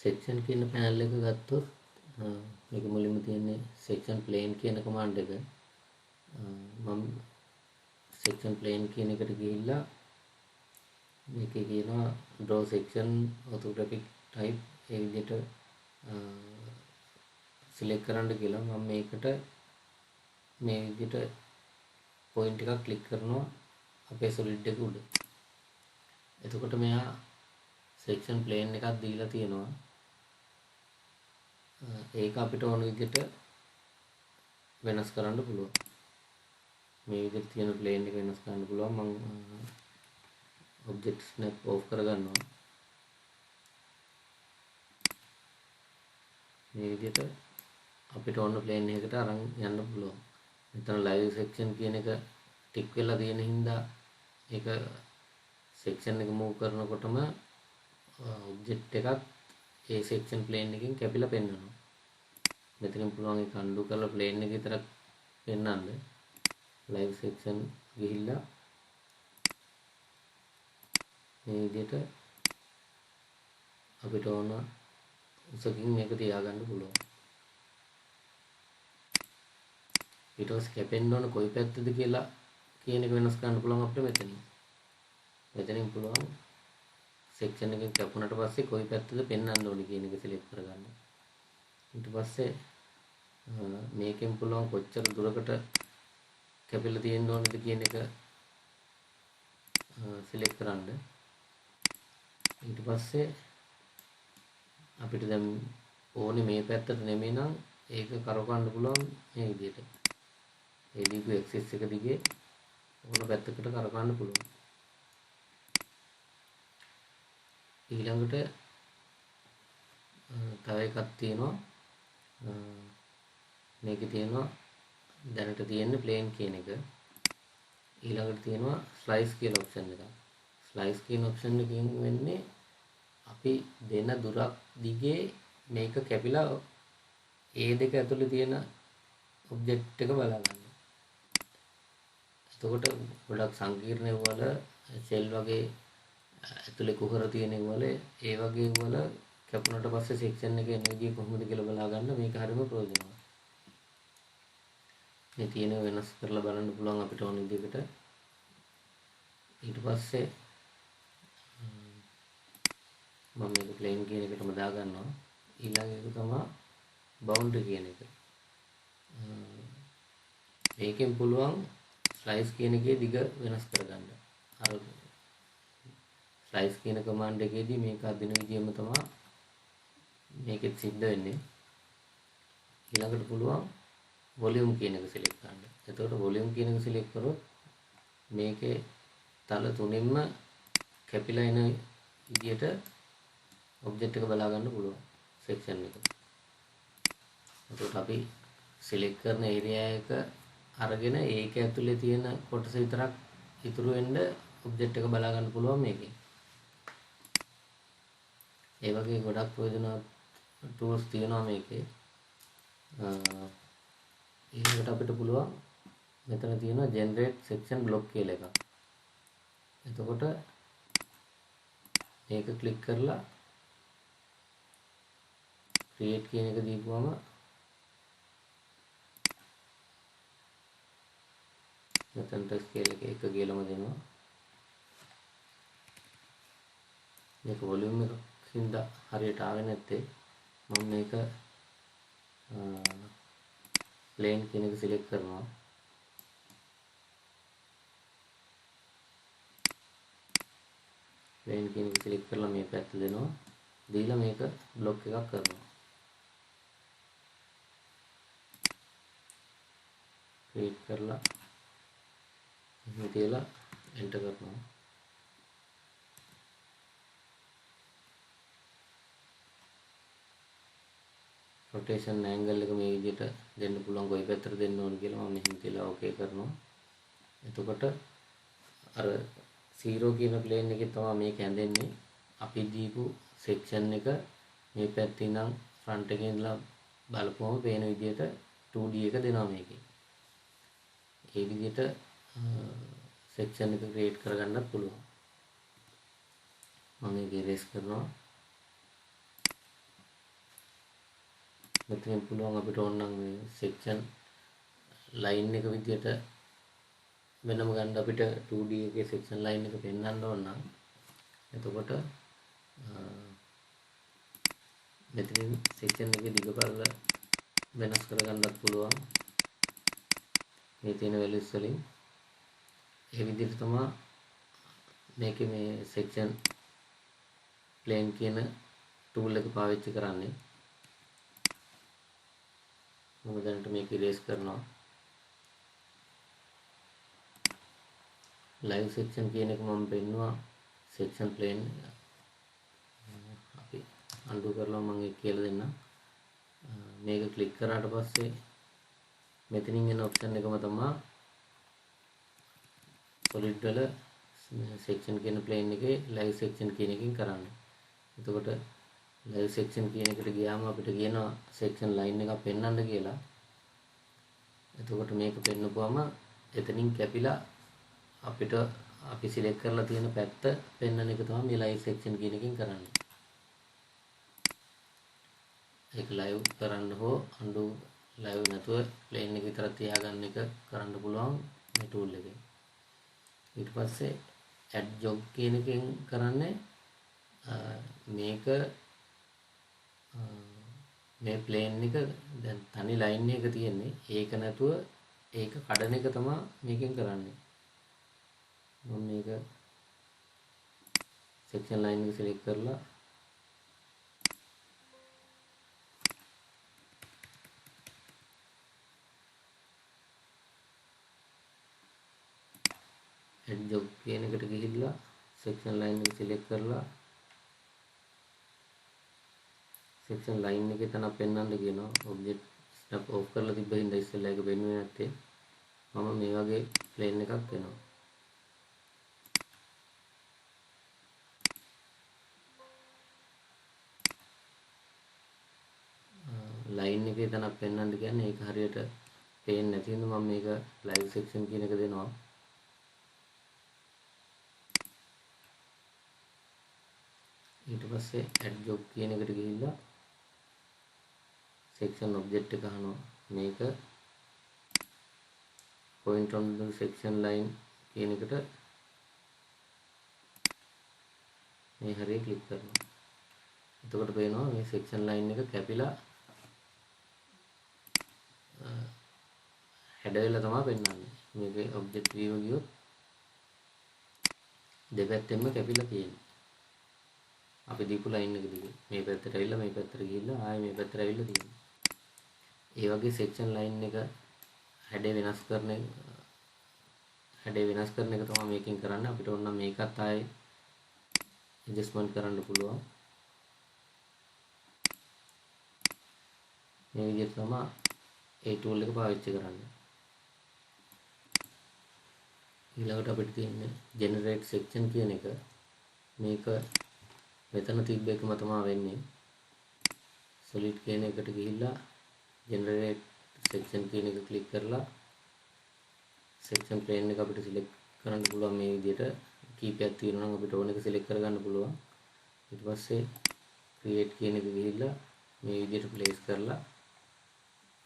section කියන panel එක ගත්තොත් මේක මුලින්ම තියෙන්නේ section plane කියන command එක. මම section plane කියන එකට ගිහිල්ලා මේකේ කියනවා draw section orthographic type ඒ විදිහට select කරන්න කියලා. මම මේකට මේ විදිහට point එකක් click කරනවා අපේ solid එක උඩ. එතකොට මෙයා section plane එකක් දීලා තියෙනවා. ඒක අපිට ඕන විදිහට වෙනස් කරන්න පුළුවන්. මේ විදිහට තියෙන plane එක වෙනස් කරන්න පුළුවන්. මම object snap off කරගන්නවා. මේ විදිහට අපිට ඕන plane එකකට අරන් යන්න පුළුවන්. මෙතන live section කියන එක ටික් වෙලා තියෙන හින්දා ඒක section එක move කරනකොටම object එකක් ඒ section plane එකෙන් කැපිලා පෙන්වනවා. මෙතනින් පුළුවන් ඒක undo කරලා plane එක විතරක් පෙන්වන්න. live section ගිහිල්ලා මේ විදිහට අපිට ඕන උසකින් මේක තියාගන්න පුළුවන්. ඊට පස්සේ කැපෙන්න ඕන කොයි පැත්තද කියලා කියන එක වෙනස් කරන්න පුළුවන් අපිට මෙතනින්. මෙතනින් පුළුවන් section එකෙන් කැපුණාට පස්සේ කොයි පැත්තද පෙන්වන්න ඕනේ කියන එක select කරගන්න. ඊට පස්සේ මේකෙන් පුළුවන් කොච්චර දුරකට කැපිලා තියෙන්න ඕනද කියන එක select කරන්න. ඊට පස්සේ අපිට දැන් ඕනේ මේ පැත්තට නෙමෙයි නම් ඒක කරකවන්න පුළුවන් මේ විදිහට. ඒ දීපු axis එක දිගේ ඕන පැත්තකට කරකවන්න පුළුවන්. ඊළඟට තව එකක් තියෙනවා. මේකේ තියෙනවා දැනට තියෙන්නේ plane කියන එක. ඊළඟට තියෙනවා slice කියලා option එකක්. slice කියන option එකකින් වෙන්නේ අපි දෙන දුරක් දිගේ මේක කැපිලා ඒ දෙක ඇතුලේ තියෙන ඔබ්ජෙක්ට් එක බලා ගන්න. එතකොට ගොඩක් සංකීර්ණ වල සෙල් වගේ ඇතුලේ කුහර තියෙන වල ඒ වගේ වල කැපුණට පස්සේ සෙක්ෂන් එකේ එන විදිය කොහොමද කියලා බලා ගන්න මේක හරිම ප්‍රයෝජනවත්. මේ තියෙන වෙනස් කරලා බලන්න පුළුවන් අපිට ඕන විදිහකට. ඊට පස්සේ මම මේක plane කියන එකටම දා ගන්නවා. ඊළඟ එක තමයි boundary කියන එක. මේකෙන් පුළුවන් slice කියන එකේ දිග වෙනස් කරගන්න. අර slice කියන command එකේදී මේක අදින විදියම තමයි මේකෙත් සිද්ධ වෙන්නේ. ඊළඟට පුළුවන් volume කියන එක select කරන්න. එතකොට volume කියන එක select කරොත් මේකේ තල තුනෙන්ම කැපිලා එන විදියට object එක බලා ගන්න පුළුවන් section එක. එතකොට අපි select කරන area එක අරගෙන ඒක ඇතුලේ තියෙන කොටස විතරක් ඉතුරු වෙන්න object එක බලා ගන්න පුළුවන් මේකෙන්. ඒ වගේ ගොඩක් ප්‍රයෝජනවත් tools තියෙනවා මේකේ. ඊළඟට අපිට පුළුවන් මෙතන තියෙනවා generate section block කියලා එකක්. එතකොට මේක ක්ලික් කරලා create කියන එක දීපුවම මෙතනට scale එක එක ගේලම දෙනවා. මේක volume එකකින්ද හරියට ආවේ නැත්තේ මම මේක plane කියන එක select කරනවා. plane කියන එක select කරලා මේ පැත්ත දෙනවා. දීලා මේක block එකක් කරනවා. create කරලා මේ තියලා enter කරනවා. rotation angle එක මේ විදිහට දෙන්න පුළුවන් කොයි පැත්තට දෙන්න ඕන කියලා මම මෙහෙම තියලා okay කරනවා. එතකොට අර 0 කියන plane එකේ තමයි මේක ඇඳෙන්නේ. අපි දීපු section එක මේ පැත්තේ ඉඳන් front එකේ ඉඳලා බලපුවම පේන විදිහට 2D එක දෙනවා මේකේ. ඒ විදිහට section එක create කරගන්නත් පුළුවන්. මම ඒක erase කරනවා. මෙතනින් පුළුවන් අපිට ඕනනම් මේ සෙක්ෂන් ලයින් එක විදියට වෙනම ගන්න අපිට 2D එකේ සෙක්ෂන් ලයින් එක පෙන්වන්න ඕන නම් එතකොට මෙතනින් සෙක්ෂන් එකේ දිගපළල වෙනස් කරගන්නත් පුළුවන් මේ තියෙන වැලියුස් වලින්. ඒ විදිහට තමයි මේකේ මේ සෙක්ෂන් ප්ලේන් කියන ටූල් එක පාවිච්චි කරන්නේ. මම දැනට මේක ඉරේස් කරනවා. ලයිව් සෙක්ෂන් කියන එක මම පෙන්නුවා සෙක්ෂන් ප්ලේන්. අපි අන්ඩු කරලා මම ඒක කියලා දෙන්නම්. මේක ක්ලික් කරාට පස්සේ මෙතනින් එන ඔප්ෂන් එකම තමයි solid වල section කියන plane එකේ live section කියන එකකින් කරන්නේ. එතකොට live section කියන එකට ගියාම අපිට කියනවා section line එකක් පෙන්වන්න කියලා. එතකොට මේක පෙන්නපුවම එතනින් කැපිලා අපිට අපි select කරලා තියෙන පැත්ත පෙන්වන එක තමයි මේ live section කියන එකකින් කරන්නේ. ඒක live කරන්න හෝ undo live නැතුව plane එක විතර තියාගන්න එක කරන්න පුළුවන් මේ tool එකෙන්. ඊට පස්සේ add jog කියන එකෙන් කරන්නේ මේක මේ plane එක දැන් තනි line එක තියෙන්නේ ඒක නැතුව ඒක කඩන එක තමයි මේකෙන් කරන්නේ. මම මේක section line එක select කරලා add jog කියන එකට ගිහිල්ලා section line එක select කරලා section line එකේ තන පෙන්වන්න කියනවා. object snap off කරලා තිබ්බ හින්දා ඉස්සෙල්ලා ඒක පෙන්වන්නේ නැත්තේ. මම මේ වගේ plane එකක් වෙනවා. line එකේ තනක් පෙන්වන්න කියන්නේ ඒක හරියට පේන්නේ නැති හින්දා මම මේක live section කියන එක දෙනවා. ඊට පස්සේ add jog කියන එකට ගිහිල්ලා section object එක අහනවා. මේක point on the section line කියන එකට මේ හරිය ක්ලික් කරනවා. එතකොට පේනවා මේ section line එක කැපිලා හැඩ වෙලා තමයි පෙන්වන්නේ. මේකේ object view ගියොත් දෙපැත්තෙන්ම කැපිලා තියෙනවා. අපි දීපු line එක දිගේ මේ පැත්තට ඇවිල්ලා මේ පැත්තට ගිහිල්ලා ආයෙ මේ පැත්තට ඇවිල්ලා තියෙනවා. ඒ වගේ section line එක හැඩේ වෙනස් කරන එක තමයි මේකෙන් කරන්නේ. අපිට ඕන නම් මේකත් ආයෙ adjustment කරන්න පුළුවන්. මේ විදිහට තමයි ඒ tool එක පාවිච්චි කරන්නේ. ඊළඟට අපිට තියෙන්නේ generate section කියන එක. මේක මෙතන තිබ්බ එකම තමයි වෙන්නේ. solid කියන එකට ගිහිල්ලා generate section කියන එක ක්ලික් කරලා section plane එක අපිට select කරන්න පුළුවන්. මේ විදිහට කීපයක් තියෙනවා නම් අපිට ඕන එක select කරගන්න පුළුවන්. ඊට පස්සේ create කියන එක ගිහිල්ලා මේ විදිහට place කරලා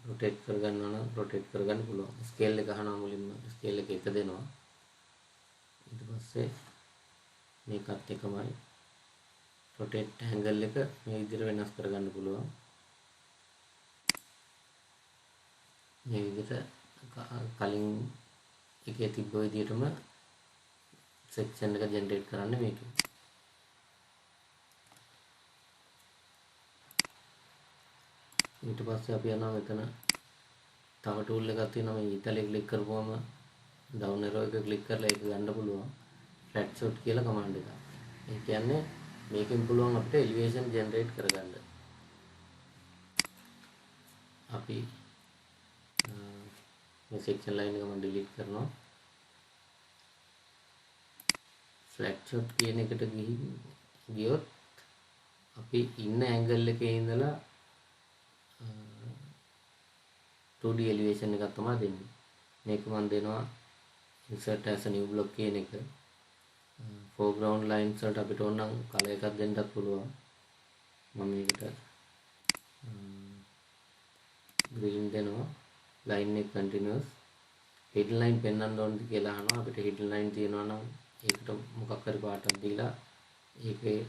rotate කරගන්නවා නම් rotate කරගන්න පුළුවන්. scale එක අහනවා මුලින්ම scale එක 1 දෙනවා. ඊට පස්සේ මේකත් එකමයි rotate angle එක මේ විදිහට වෙනස් කරගන්න පුළුවන්. මේ විදිහට කලින් එකේ තිබ්බ විදිහටම section එක generate කරන්න මේකෙන්. ඊට පස්සේ අපි යනවා මෙතන තව tool එකක් තියෙනවා. මේ ඉතලේ ක්ලික් කරපුවම down arrow එක ක්ලික් කරලා ඒක ගන්න පුළුවන්. flat shot කියලා command එකක්. ඒ කියන්නේ මේකෙන් පුළුවන් අපිට elevation generate කරගන්න. අපි මේ section line එක මම delete කරනවා. flat shot කියන එකට ගියොත් අපි ඉන්න angle එකේ ඉඳලා 2D elevation එකක් තමයි දෙන්නේ. මේක මම දෙනවා insert as a new block කියන එක. foreground lines වලට අපිට ඕන නම් color එකක් දෙන්නත් පුළුවන්. මම මේකට green දෙනවා line එක continuous hidden line පෙන්වන්න ඕනද කියලා අහනවා අපිට hidden line තියෙනවා නම් ඒකට මොකක් හරි පාටක් දීලා ඒකේ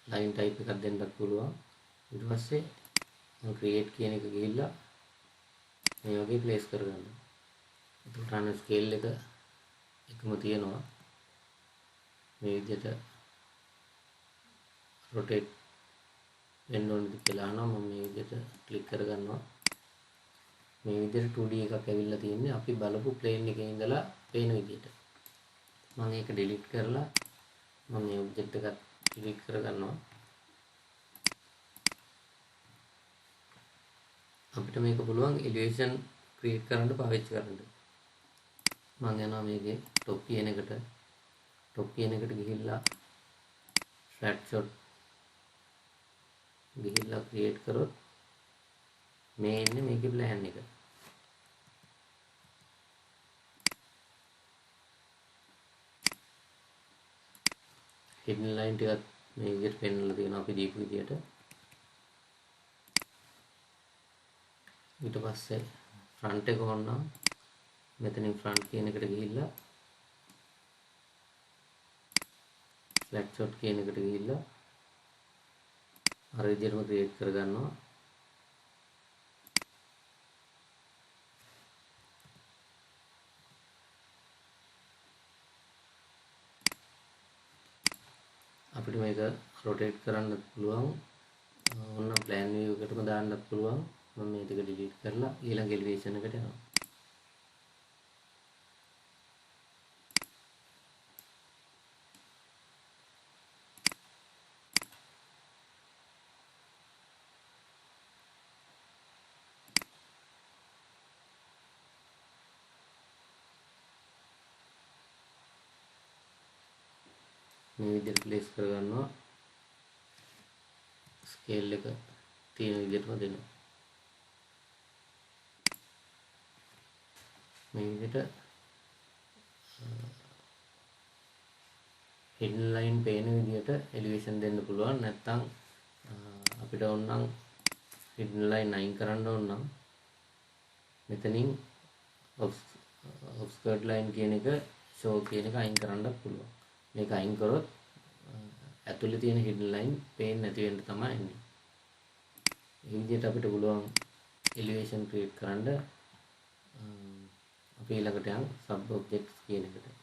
line type එකක් දෙන්නත් පුළුවන් ඊට පස්සේ මම create කියන එක ගිහිල්ලා මේ වගේ place කරගන්න. එතකොට අන්න scale එක එකම තියෙනවා මේ විදිහට rotate වෙන්න ඕනද කියලා අහනවා මම මේ විදිහට click කරගන්නවා මේ විදිහට 2D එකක් ඇවිල්ලා තියෙන්නේ අපි බලපු plane එකේ ඉඳලා පේන විදිහට මම ඒක delete කරලා මම මේ object එකත් delete කරගන්නවා අපිට මේක පුළුවන් elevation create කරන්න පාවිච්චි කරන්න මම යනවා මේකේ top කියන එකට ගිහිල්ලා flat shot ගිහිල්ලා create කරොත් මේ ඉන්නේ මේකේ plan එක hidden line ටිකත් මේ විදිහට පෙන්වලා තියෙනවා අපි දීපු විදිහට ඊට පස්සේ front එක ඕනනම් මෙතනින් front කියන එකට ගිහිල්ලා flat shot කියන එකට ගිහිල්ලා අර විදිහටම create කරගන්නවා අපිට මේක rotate කරන්නත් පුළුවන් ඕන plan view එකටම දාන්නත් පුළුවන් මම මේ ටික delete කරලා ඊළඟ elevation එකට යනවා මේ විදිහට place කරගන්නවා scale එක තියෙන විදිහටම දෙනවා මේ විදිහට hidden line පේන විදිහට elevation දෙන්න පුළුවන් නැත්නම් අපිට ඕන නම් hidden line අයින් කරන්න ඕන නම් මෙතනින් obscured line කියන එක show කියන එක අයින් කරන්නත් පුළුවන් මේක අයින් කරොත් ඇතුලේ තියෙන hidden line පේන්නේ නැති වෙන්න තමයි එන්නේ. මේ විදිහට අපිට පුළුවන් elevation create කරන්න අපි ඊළඟට යන් sub objects කියන එකට.